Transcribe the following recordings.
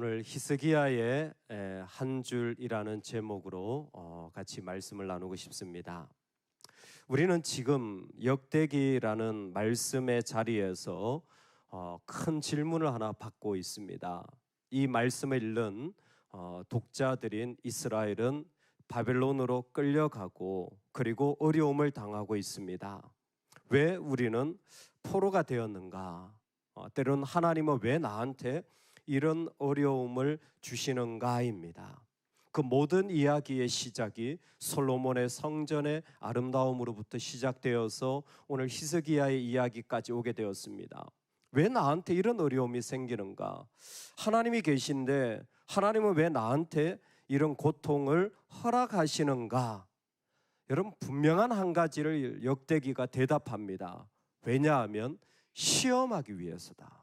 오늘 히스기야의 한 줄이라는 제목으로 같이 말씀을 나누고 싶습니다. 우리는 지금 역대기라는 말씀의 자리에서 큰 질문을 하나 받고 있습니다. 이 말씀을 읽는 독자들인 이스라엘은 바벨론으로 끌려가고 그리고 어려움을 당하고 있습니다. 왜 우리는 포로가 되었는가? 때로는 하나님은 왜 나한테 이런 어려움을 주시는가입니다. 그 모든 이야기의 시작이 솔로몬의 성전의 아름다움으로부터 시작되어서 오늘 히스기야의 이야기까지 오게 되었습니다. 왜 나한테 이런 어려움이 생기는가? 하나님이 계신데 하나님은 왜 나한테 이런 고통을 허락하시는가? 여러분, 분명한 한 가지를 역대기가 대답합니다. 왜냐하면 시험하기 위해서다.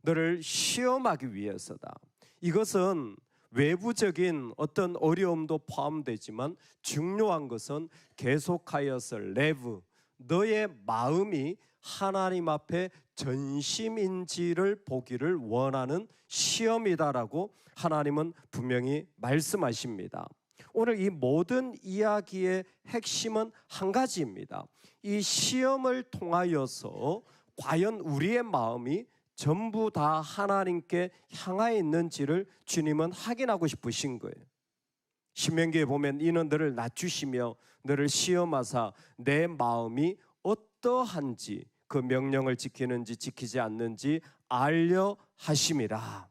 너를 시험하기 위해서다. 이것은 외부적인 어떤 어려움도 포함되지만 중요한 것은 계속하여서 레브, 너의 마음이 하나님 앞에 전심인지를 보기를 원하는 시험이다라고 하나님은 분명히 말씀하십니다. 오늘 이 모든 이야기의 핵심은 한 가지입니다. 이 시험을 통하여서 과연 우리의 마음이 전부 다 하나님께 향하여 있는지를 주님은 확인하고 싶으신 거예요. 신명기에 보면 이는 너를 낮추시며 너를 시험하사 내 마음이 어떠한지 그 명령을 지키는지 지키지 않는지 알려 하심이라.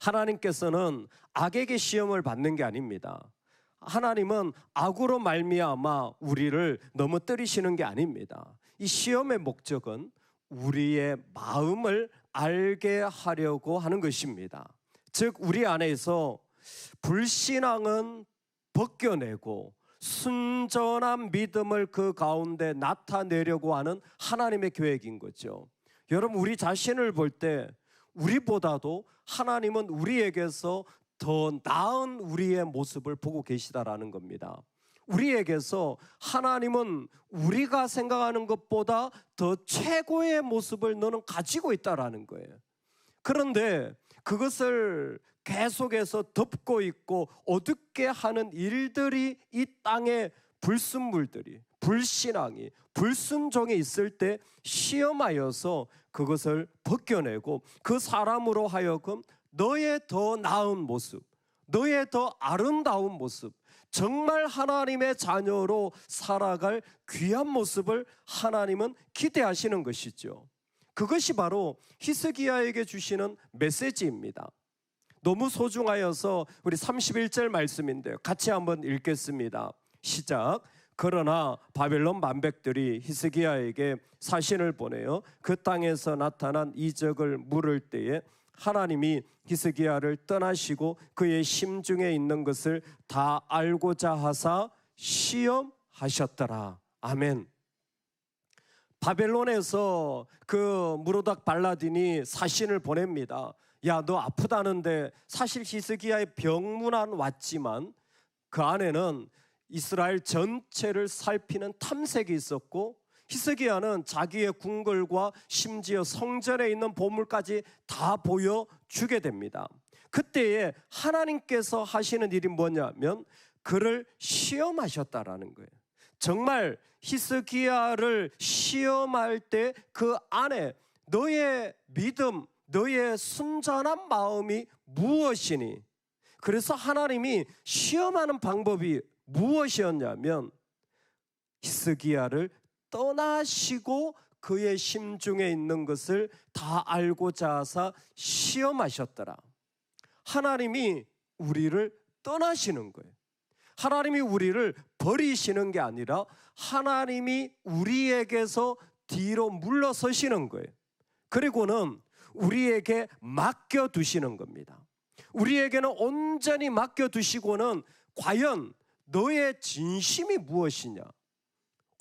하나님께서는 악에게 시험을 받는 게 아닙니다. 하나님은 악으로 말미암아 우리를 넘어뜨리시는 게 아닙니다. 이 시험의 목적은 우리의 마음을 알게 하려고 하는 것입니다. 즉 우리 안에서 불신앙은 벗겨내고 순전한 믿음을 그 가운데 나타내려고 하는 하나님의 계획인 거죠. 여러분, 우리 자신을 볼 때 우리보다도 하나님은 우리에게서 더 나은 우리의 모습을 보고 계시다라는 겁니다. 우리에게서 하나님은 우리가 생각하는 것보다 더 최고의 모습을 너는 가지고 있다라는 거예요. 그런데 그것을 계속해서 덮고 있고 어둡게 하는 일들이 이 땅에 불순물들이, 불신앙이, 불순종이 있을 때 시험하여서 그것을 벗겨내고 그 사람으로 하여금 너의 더 나은 모습, 너의 더 아름다운 모습, 정말 하나님의 자녀로 살아갈 귀한 모습을 하나님은 기대하시는 것이죠. 그것이 바로 히스기야에게 주시는 메시지입니다. 너무 소중하여서 우리 31절 말씀인데요, 같이 한번 읽겠습니다. 시작. 그러나 바벨론 만백들이 히스기야에게 사신을 보내어 그 땅에서 나타난 이적을 물을 때에 하나님이 히스기야를 떠나시고 그의 심중에 있는 것을 다 알고자 하사 시험하셨더라. 아멘. 바벨론에서 그 무로닥 발라딘이 사신을 보냅니다. 야, 너 아프다는데. 사실 히스기야의 병문안 왔지만 그 안에는 이스라엘 전체를 살피는 탐색이 있었고 히스기야는 자기의 궁궐과 심지어 성전에 있는 보물까지 다 보여주게 됩니다. 그때에 하나님께서 하시는 일이 뭐냐면 그를 시험하셨다라는 거예요. 정말 히스기야를 시험할 때 그 안에 너의 믿음, 너의 순전한 마음이 무엇이니? 그래서 하나님이 시험하는 방법이 무엇이었냐면 히스기야를 떠나시고 그의 심중에 있는 것을 다 알고자 하사 시험하셨더라. 하나님이 우리를 떠나시는 거예요. 하나님이 우리를 버리시는 게 아니라 하나님이 우리에게서 뒤로 물러서시는 거예요. 그리고는 우리에게 맡겨두시는 겁니다. 우리에게는 온전히 맡겨두시고는 과연 너의 진심이 무엇이냐?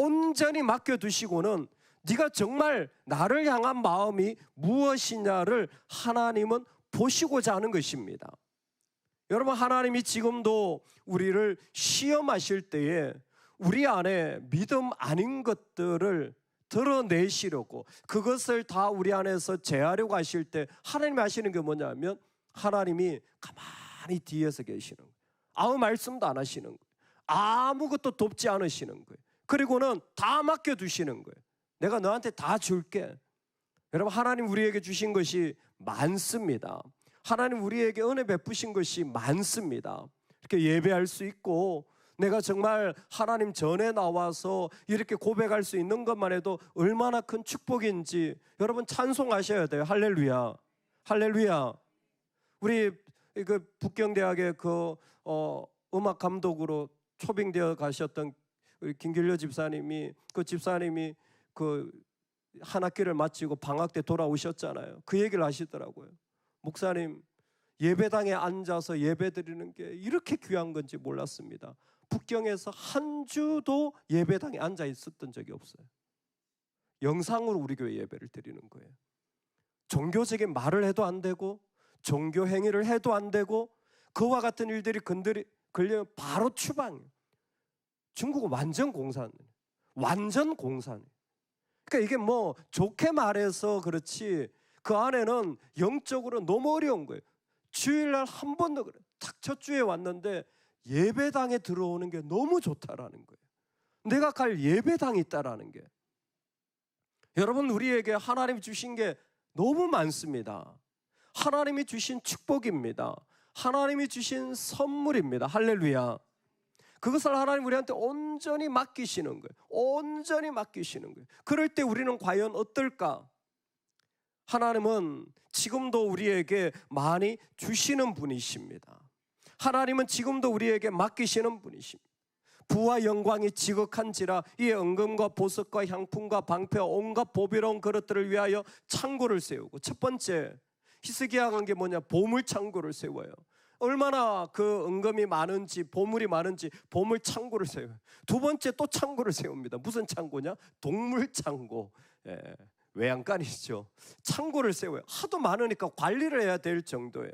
온전히 맡겨두시고는 네가 정말 나를 향한 마음이 무엇이냐를 하나님은 보시고자 하는 것입니다. 여러분, 하나님이 지금도 우리를 시험하실 때에 우리 안에 믿음 아닌 것들을 드러내시려고 그것을 다 우리 안에서 제하려고 하실 때 하나님이 하시는 게 뭐냐면 하나님이 가만히 뒤에서 계시는 거예요. 아무 말씀도 안 하시는 거예요. 아무것도 돕지 않으시는 거예요. 그리고는 다 맡겨두시는 거예요. 내가 너한테 다 줄게. 여러분, 하나님 우리에게 주신 것이 많습니다. 하나님 우리에게 은혜 베푸신 것이 많습니다. 이렇게 예배할 수 있고, 내가 정말 하나님 전에 나와서 이렇게 고백할 수 있는 것만 해도 얼마나 큰 축복인지 여러분 찬송하셔야 돼요. 할렐루야, 할렐루야. 우리 그 북경대학의 음악 감독으로 초빙되어 가셨던 우리 김길려 집사님이, 그 집사님이 그 한 학기를 마치고 방학 때 돌아오셨잖아요. 그 얘기를 하시더라고요. 목사님, 예배당에 앉아서 예배 드리는 게 이렇게 귀한 건지 몰랐습니다. 북경에서 한 주도 예배당에 앉아 있었던 적이 없어요. 영상으로 우리 교회 예배를 드리는 거예요. 종교적인 말을 해도 안 되고, 종교 행위를 해도 안 되고, 그와 같은 일들이 걸리면 바로 추방이에요. 중국은 완전 공산, 완전 공산. 그러니까 이게 뭐 좋게 말해서 그렇지, 그 안에는 영적으로 너무 어려운 거예요. 주일날 한 번도 그래. 딱 첫 주에 왔는데 예배당에 들어오는 게 너무 좋다라는 거예요. 내가 갈 예배당이 있다라는 게. 여러분, 우리에게 하나님이 주신 게 너무 많습니다. 하나님이 주신 축복입니다. 하나님이 주신 선물입니다. 할렐루야. 그것을 하나님 우리한테 온전히 맡기시는 거예요. 온전히 맡기시는 거예요. 그럴 때 우리는 과연 어떨까? 하나님은 지금도 우리에게 많이 주시는 분이십니다. 하나님은 지금도 우리에게 맡기시는 분이십니다. 부와 영광이 지극한지라 이에 은금과 보석과 향품과 방패와 온갖 보배로운 그릇들을 위하여 창고를 세우고, 첫 번째 히스기야가 한 게 뭐냐? 보물 창고를 세워요. 얼마나 그 은금이 많은지, 보물이 많은지 보물 창고를 세워요. 두 번째 또 창고를 세웁니다. 무슨 창고냐? 동물 창고. 외양간이죠. 창고를 세워요. 하도 많으니까 관리를 해야 될 정도예요.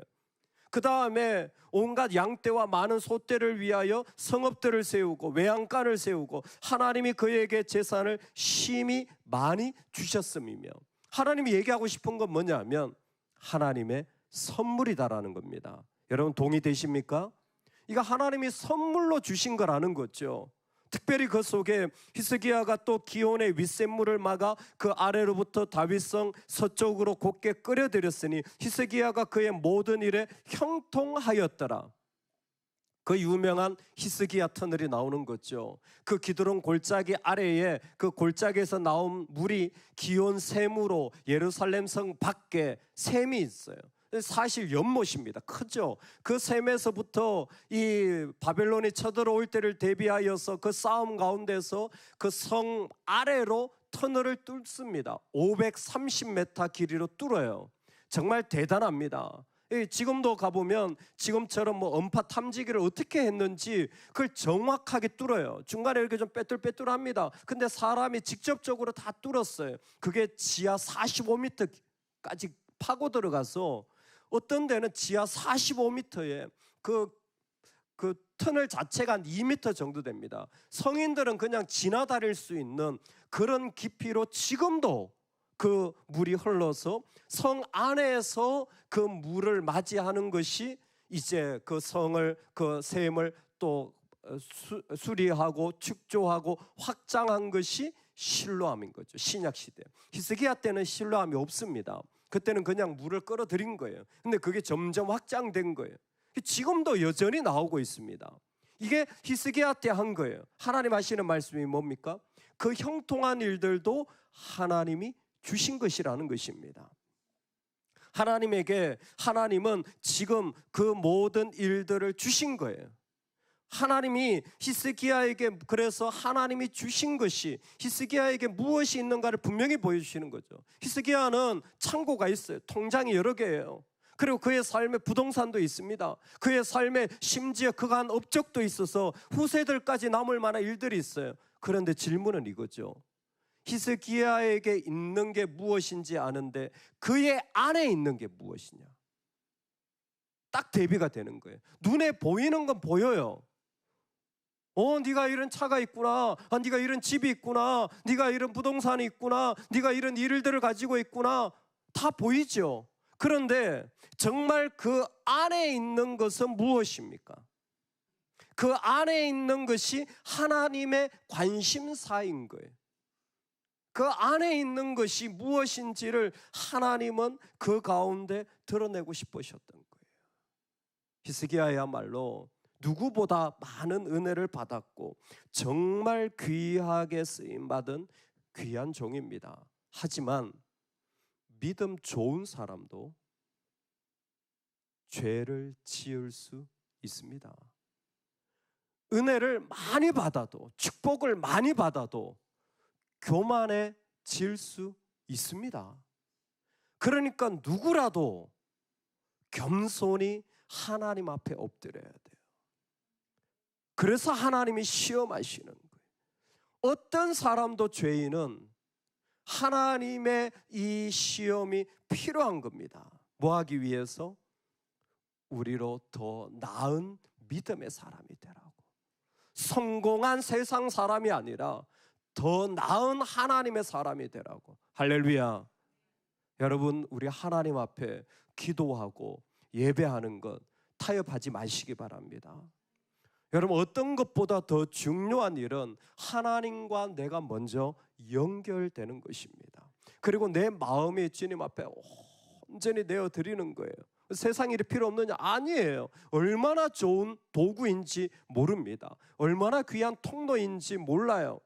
그 다음에 온갖 양떼와 많은 소떼를 위하여 성읍들을 세우고 외양간을 세우고, 하나님이 그에게 재산을 심히 많이 주셨음이며, 하나님이 얘기하고 싶은 건 뭐냐면 하나님의 선물이다라는 겁니다. 여러분 동의되십니까? 이거 하나님이 선물로 주신 거라는 거죠. 특별히 그 속에 히스기야가 또 기온의 윗샘물을 막아 그 아래로부터 다윗성 서쪽으로 곧게 끌어들였으니 히스기야가 그의 모든 일에 형통하였더라. 그 유명한 히스기야 터널이 나오는 거죠. 그 기드론 골짜기 아래에 그 골짜기에서 나온 물이 기온 샘으로 예루살렘 성 밖에 샘이 있어요. 사실 연못입니다. 크죠. 그 샘에서부터 이 바벨론이 쳐들어올 때를 대비하여서 그 싸움 가운데서 그 성 아래로 터널을 뚫습니다. 530m 길이로 뚫어요. 정말 대단합니다. 지금도 가보면 지금처럼 뭐 음파 탐지기를 어떻게 했는지 그걸 정확하게 뚫어요. 중간에 이렇게 좀 빼뚤빼뚤합니다. 근데 사람이 직접적으로 다 뚫었어요. 그게 지하 45m까지 파고 들어가서 어떤 데는 지하 45m에 그 터널 자체가 한 2m 정도 됩니다. 성인들은 그냥 지나다닐 수 있는 그런 깊이로 지금도 그 물이 흘러서 성 안에서 그 물을 맞이하는 것이 이제 그 성을, 그 샘을 또 수리하고 축조하고 확장한 것이 실로암인 거죠. 신약시대. 히스기야 때는 실로암이 없습니다. 그때는 그냥 물을 끌어들인 거예요. 근데 그게 점점 확장된 거예요. 지금도 여전히 나오고 있습니다. 이게 히스기야 때 한 거예요. 하나님 하시는 말씀이 뭡니까? 그 형통한 일들도 하나님이 주신 것이라는 것입니다. 하나님은 지금 그 모든 일들을 주신 거예요. 하나님이 히스기야에게, 그래서 하나님이 주신 것이 히스기야에게 무엇이 있는가를 분명히 보여주시는 거죠. 히스기야는 창고가 있어요. 통장이 여러 개예요. 그리고 그의 삶에 부동산도 있습니다. 그의 삶에 심지어 그간 업적도 있어서 후세들까지 남을 만한 일들이 있어요. 그런데 질문은 이거죠. 히스기야에게 있는 게 무엇인지 아는데 그의 안에 있는 게 무엇이냐? 딱 대비가 되는 거예요. 눈에 보이는 건 보여요. 네가 이런 차가 있구나. 네가 이런 집이 있구나. 네가 이런 부동산이 있구나. 네가 이런 일들을 가지고 있구나. 다 보이죠. 그런데 정말 그 안에 있는 것은 무엇입니까? 그 안에 있는 것이 하나님의 관심사인 거예요. 그 안에 있는 것이 무엇인지를 하나님은 그 가운데 드러내고 싶으셨던 거예요. 히스기야야말로 누구보다 많은 은혜를 받았고 정말 귀하게 쓰임받은 귀한 종입니다. 하지만 믿음 좋은 사람도 죄를 지을 수 있습니다. 은혜를 많이 받아도, 축복을 많이 받아도 교만해질 수 있습니다. 그러니까 누구라도 겸손히 하나님 앞에 엎드려야 돼요. 그래서 하나님이 시험하시는 거예요. 어떤 사람도 죄인은 하나님의 이 시험이 필요한 겁니다. 뭐 하기 위해서? 우리로 더 나은 믿음의 사람이 되라고. 성공한 세상 사람이 아니라 더 나은 하나님의 사람이 되라고. 할렐루야. 여러분, 우리 하나님 앞에 기도하고 예배하는 것 타협하지 마시기 바랍니다. 여러분, 어떤 것보다 더 중요한 일은 하나님과 내가 먼저 연결되는 것입니다. 그리고 내 마음이 주님 앞에 온전히 내어드리는 거예요. 세상 일이 필요 없느냐? 아니에요. 얼마나 좋은 도구인지 모릅니다. 얼마나 귀한 통로인지 몰라요.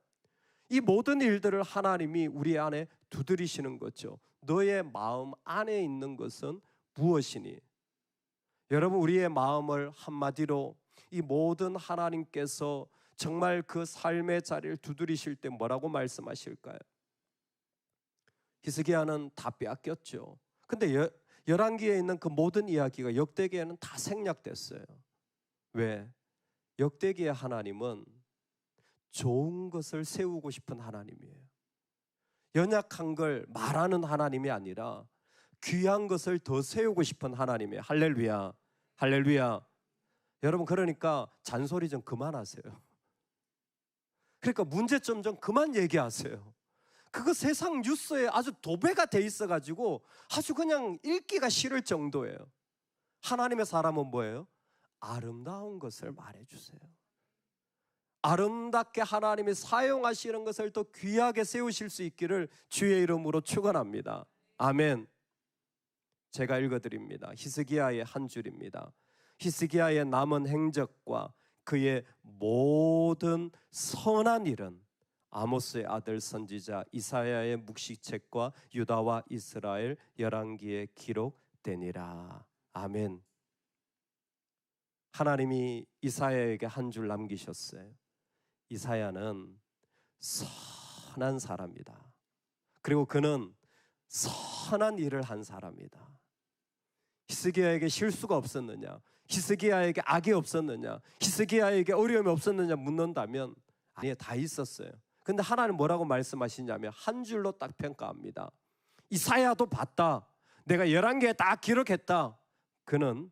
이 모든 일들을 하나님이 우리 안에 두드리시는 거죠. 너의 마음 안에 있는 것은 무엇이니? 여러분, 우리의 마음을 한마디로 이 모든 하나님께서 정말 그 삶의 자리를 두드리실 때 뭐라고 말씀하실까요? 히스기야는 다 빼앗겼죠. 근데 열왕기에 있는 그 모든 이야기가 역대기에는 다 생략됐어요. 왜? 역대기의 하나님은 좋은 것을 세우고 싶은 하나님이에요. 연약한 걸 말하는 하나님이 아니라 귀한 것을 더 세우고 싶은 하나님이에요. 할렐루야. 할렐루야. 여러분, 그러니까 잔소리 좀 그만하세요. 그러니까 문제점 좀 그만 얘기하세요. 그거 세상 뉴스에 아주 도배가 돼 있어가지고 아주 그냥 읽기가 싫을 정도예요. 하나님의 사람은 뭐예요? 아름다운 것을 말해주세요. 아름답게 하나님이 사용하시는 것을 더 귀하게 세우실 수 있기를 주의 이름으로 축원합니다. 아멘. 제가 읽어드립니다. 히스기야의 한 줄입니다. 히스기야의 남은 행적과 그의 모든 선한 일은 아모스의 아들 선지자 이사야의 묵시책과 유다와 이스라엘 열왕기에 기록되니라. 아멘. 하나님이 이사야에게 한 줄 남기셨어요. 이사야는 선한 사람이다. 그리고 그는 선한 일을 한 사람이다. 히스기야에게 실수가 없었느냐? 히스기야에게 악이 없었느냐? 히스기야에게 어려움이 없었느냐 묻는다면 아니, 다 있었어요. 근데 하나님 뭐라고 말씀하시냐면 한 줄로 딱 평가합니다. 이사야도 봤다. 내가 열왕기에 다 기록했다. 그는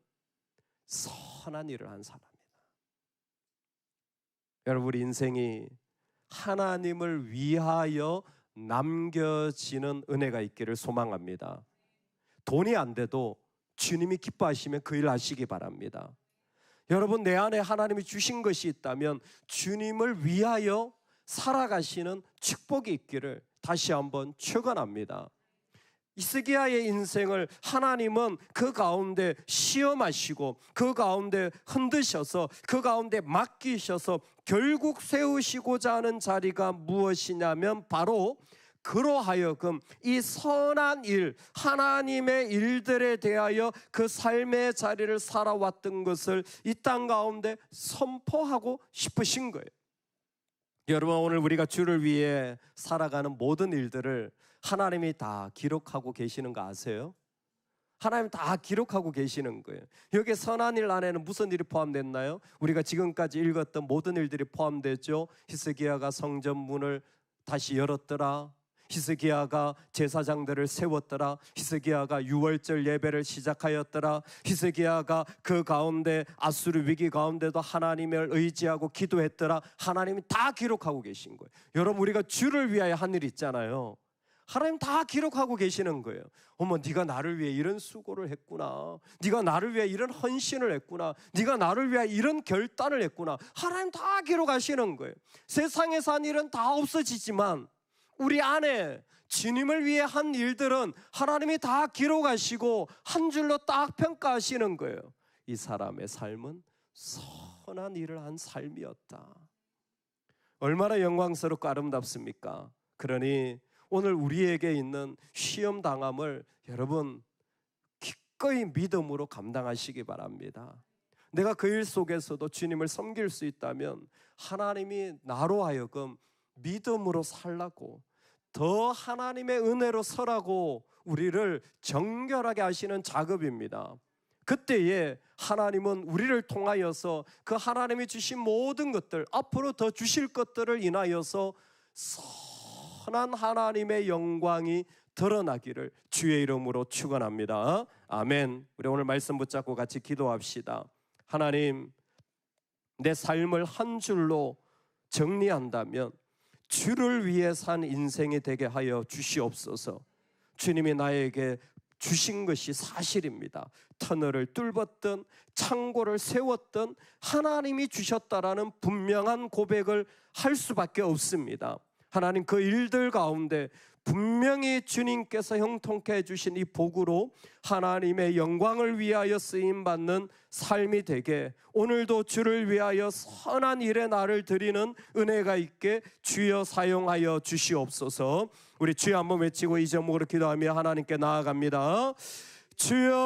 선한 일을 한 사람이다. 여러분, 우리 인생이 하나님을 위하여 남겨지는 은혜가 있기를 소망합니다. 돈이 안 돼도 주님이 기뻐하시면 그 일 하시기 바랍니다. 여러분, 내 안에 하나님이 주신 것이 있다면 주님을 위하여 살아가시는 축복이 있기를 다시 한번 축원합니다. 히스기야의 인생을 하나님은 그 가운데 시험하시고 그 가운데 흔드셔서 그 가운데 맡기셔서 결국 세우시고자 하는 자리가 무엇이냐면 바로 그로 하여금 이 선한 일, 하나님의 일들에 대하여 그 삶의 자리를 살아왔던 것을 이 땅 가운데 선포하고 싶으신 거예요. 여러분, 오늘 우리가 주를 위해 살아가는 모든 일들을 하나님이 다 기록하고 계시는 거 아세요? 하나님 다 기록하고 계시는 거예요. 여기 선한 일 안에는 무슨 일이 포함됐나요? 우리가 지금까지 읽었던 모든 일들이 포함되죠. 히스기야가 성전 문을 다시 열었더라. 히스기야가 제사장들을 세웠더라. 히스기야가 유월절 예배를 시작하였더라. 히스기야가 그 가운데 아수르 위기 가운데도 하나님을 의지하고 기도했더라. 하나님이 다 기록하고 계신 거예요. 여러분, 우리가 주를 위하여 한 일 있잖아요. 하나님 다 기록하고 계시는 거예요. 어머, 네가 나를 위해 이런 수고를 했구나. 네가 나를 위해 이런 헌신을 했구나. 네가 나를 위해 이런 결단을 했구나. 하나님 다 기록하시는 거예요. 세상에서 한 일은 다 없어지지만 우리 안에 주님을 위해 한 일들은 하나님이 다 기록하시고 한 줄로 딱 평가하시는 거예요. 이 사람의 삶은 선한 일을 한 삶이었다. 얼마나 영광스럽고 아름답습니까? 그러니 오늘 우리에게 있는 시험 당함을 여러분 기꺼이 믿음으로 감당하시기 바랍니다. 내가 그 일 속에서도 주님을 섬길 수 있다면 하나님이 나로 하여금 믿음으로 살라고, 더 하나님의 은혜로 서라고 우리를 정결하게 하시는 작업입니다. 그때에 하나님은 우리를 통하여서 그 하나님이 주신 모든 것들, 앞으로 더 주실 것들을 인하여서 선한 하나님의 영광이 드러나기를 주의 이름으로 축원합니다. 아멘. 우리 오늘 말씀 붙잡고 같이 기도합시다. 하나님, 내 삶을 한 줄로 정리한다면 주를 위해 산 인생이 되게 하여 주시옵소서. 주님이 나에게 주신 것이 사실입니다. 터널을 뚫었든 창고를 세웠든 하나님이 주셨다라는 분명한 고백을 할 수밖에 없습니다. 하나님, 그 일들 가운데 분명히 주님께서 형통케 해주신 이 복으로 하나님의 영광을 위하여 쓰임받는 삶이 되게, 오늘도 주를 위하여 선한 일에 나를 드리는 은혜가 있게 주여 사용하여 주시옵소서. 우리 주여 한번 외치고 이 제목으로 기도하며 하나님께 나아갑니다. 주여.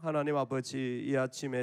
하나님 아버지, 이 아침에